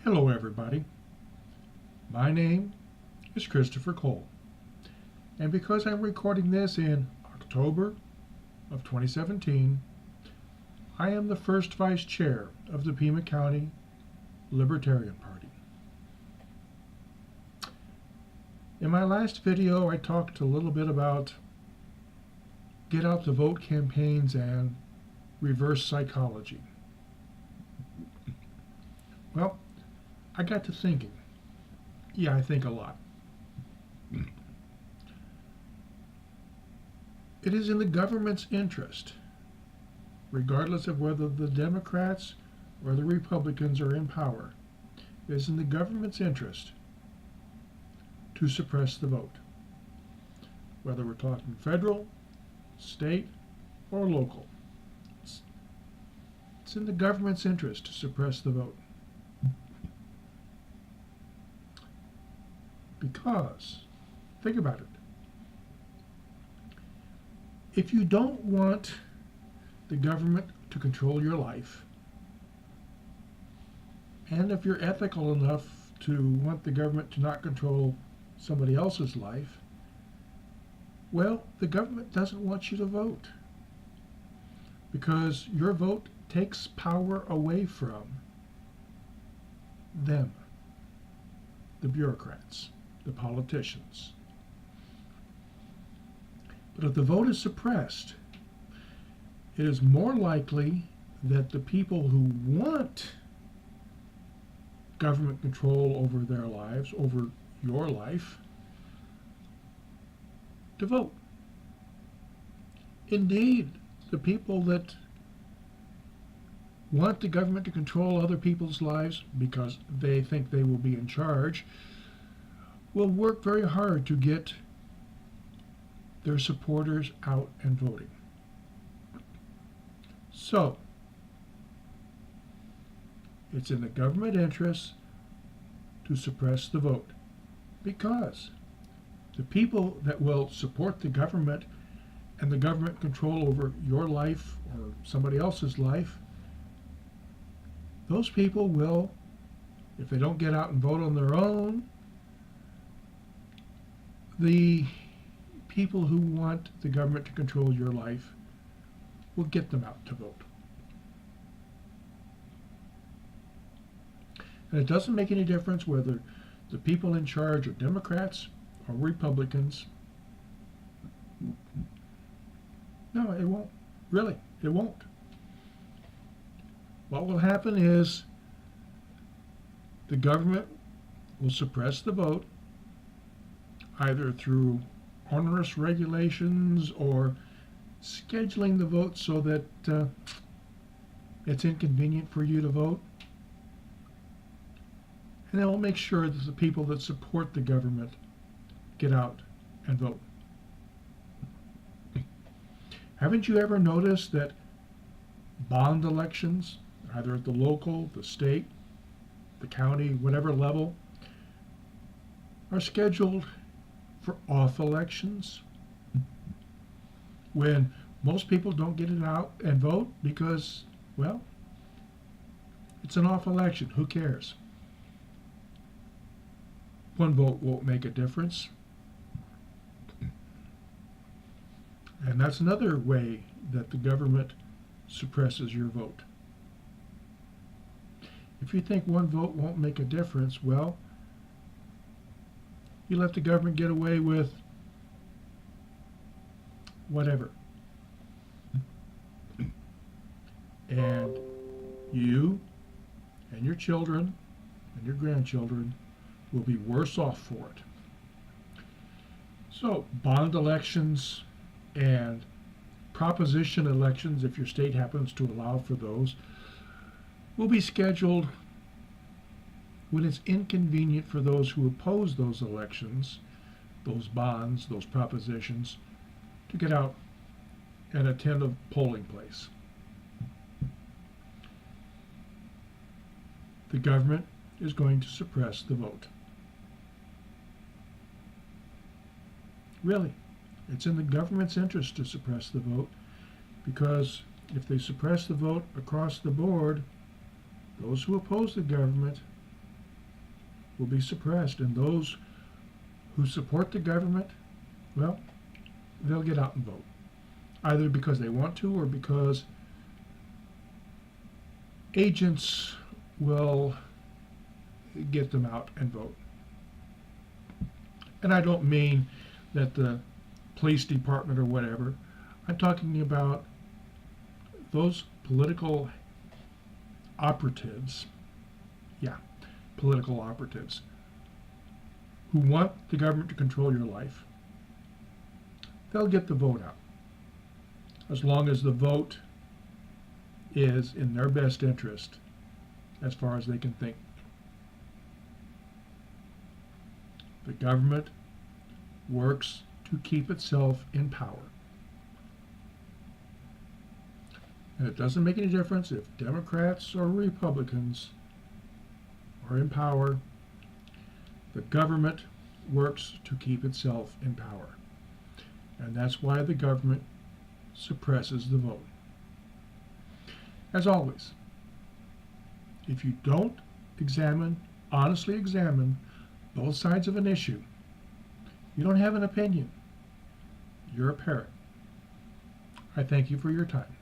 Hello everybody, my name is Christopher Cole, and because I'm recording this in October of 2017, I am the first Vice Chair of the Pima County Libertarian Party. In my last video, I talked a little bit about get out the vote campaigns and reverse psychology. Well, I got to thinking. Yeah, I think a lot. It is in the government's interest, regardless of whether the Democrats or the Republicans are in power, it is in the government's interest to suppress the vote, whether we're talking federal, state, or local. It's in the government's interest to suppress the vote. Because, think about it, if you don't want the government to control your life, and if you're ethical enough to want the government to not control somebody else's life, well, the government doesn't want you to vote, because your vote takes power away from them, the bureaucrats, the politicians. But if the vote is suppressed, it is more likely that the people who want government control over their lives, over your life, to vote. Indeed, the people that want the government to control other people's lives because they think they will be in charge will work very hard to get their supporters out and voting. So, it's in the government interest to suppress the vote, because the people that will support the government and the government control over your life or somebody else's life, those people will, if they don't get out and vote on their own, the people who want the government to control your life will get them out to vote. And it doesn't make any difference whether the people in charge are Democrats or Republicans. No, it won't. Really, it won't. What will happen is the government will suppress the vote, either through onerous regulations or scheduling the vote so that it's inconvenient for you to vote. And they will make sure that the people that support the government get out and vote. Haven't you ever noticed that bond elections, either at the local, the state, the county, whatever level, are scheduled for off elections, when most people don't get it out and vote because, well, it's an off election. Who cares? One vote won't make a difference. And that's another way that the government suppresses your vote. If you think one vote won't make a difference, well, you let the government get away with whatever. And you and your children and your grandchildren will be worse off for it. So, bond elections and proposition elections, if your state happens to allow for those, will be scheduled when it's inconvenient for those who oppose those elections, those bonds, those propositions, to get out and attend a polling place. The government is going to suppress the vote. Really, it's in the government's interest to suppress the vote, because if they suppress the vote across the board, those who oppose the government will be suppressed, and those who support the government, well, they'll get out and vote, either because they want to or because agents will get them out and vote. And I don't mean that the police department or whatever. I'm talking about those political operatives, political operatives, who want the government to control your life. They'll get the vote out, as long as the vote is in their best interest as far as they can think. The government works to keep itself in power. And it doesn't make any difference if Democrats or Republicans are in power. The government works to keep itself in power. And that's why the government suppresses the vote. As always, if you don't honestly examine both sides of an issue, you don't have an opinion. You're a parrot. I thank you for your time.